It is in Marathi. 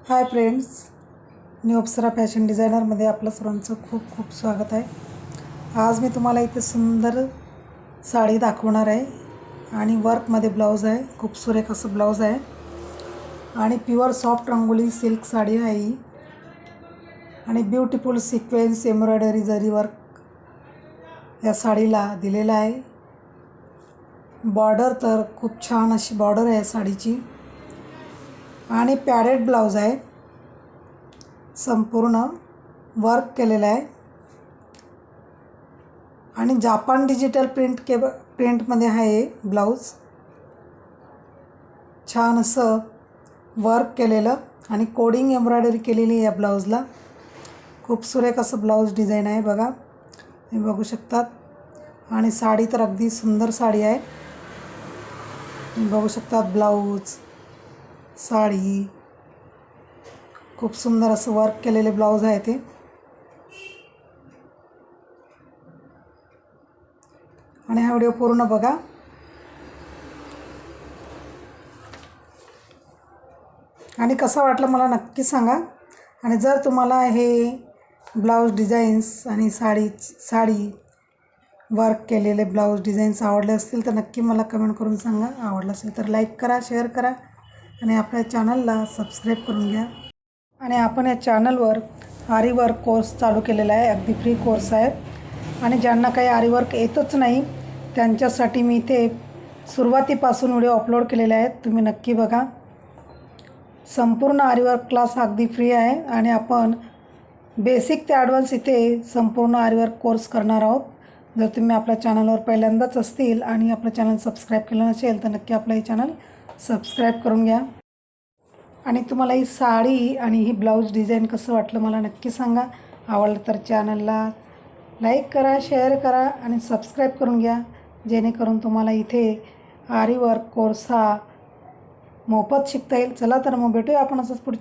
हाय फ्रेंड्स, न्यू अप्सरा फॅशन डिझायनरमध्ये आपलं सर्वांचं खूप खूप स्वागत आहे। आज मी तुम्हाला इथे सुंदर साडी दाखवणार आहे आणि वर्कमध्ये ब्लाऊज आहे। खूप सुरेख असं ब्लाऊज आहे आणि pure soft rangoli silk sari आहे ही आणि ब्युटिफुल सिक्वेन्स एम्ब्रॉयडरी जरी वर्क या साडीला दिलेला आहे। बॉर्डर तर खूप छान अशी बॉर्डर आहे साडीची आणि पॅडेड ब्लाऊज आहे, संपूर्ण वर्क केलेलं आहे आणि जापान डिजिटल प्रिंटमध्ये आहे ब्लाऊज। छान असं वर्क केलेलं आणि कोडिंग एम्ब्रॉयडरी केलेली आहे या ब्लाऊजला। खूप सुरेख असं ब्लाऊज डिझाईन आहे बघा, तुम्ही बघू शकतात। आणि साडी तर अगदी सुंदर साडी आहे, तुम्ही बघू शकतात। ब्लाऊज, साडी, खूप सुंदर असं वर्क केलेले ब्लाऊज आहे ते। आणि हा व्हिडिओ पूर्ण बघा आणि कसा वाटला मला नक्की सांगा। आणि जर तुम्हाला हे ब्लाऊज डिझाईन्स आणि साडी वर्क केलेले ब्लाऊज डिझाईन्स आवडले असतील तर नक्की मला कमेंट करून सांगा। आवडलं असेल तर लाईक करा, शेअर करा आणि आपल्या चॅनलला सबस्क्राईब करून घ्या। आणि आपण या चॅनलवर आरी वर्क कोर्स चालू केलेला आहे, अगदी फ्री कोर्स आहे। आणि ज्यांना काही आरी वर्क येतच नाही त्यांच्यासाठी मी इथे सुरुवातीपासून व्हिडिओ अपलोड केलेले आहेत, तुम्ही नक्की बघा। संपूर्ण आरी वर्क क्लास अगदी फ्री आहे आणि आपण बेसिक ते ॲडव्हान्स इथे संपूर्ण आरी वर्क कोर्स करणार आहोत। जर तुम्ही आपल्या चॅनलवर पहिल्यांदाच असतील आणि आपलं चॅनल सबस्क्राईब केलं नसेल तर नक्की आपलं हे चॅनल सबस्क्राईब करून घ्या। आणि तुम्हाला ही साडी आणि ही ब्लाऊज डिझाईन कसं वाटलं मला नक्की सांगा। आवडलं तर चॅनलला लाईक करा, शेअर करा आणि सबस्क्राईब करून घ्या, जेणेकरून तुम्हाला इथे आरी वर्क कोर्स हा मोफत शिकता येईल। चला तर मग भेटूया आपण असंच पुढच्या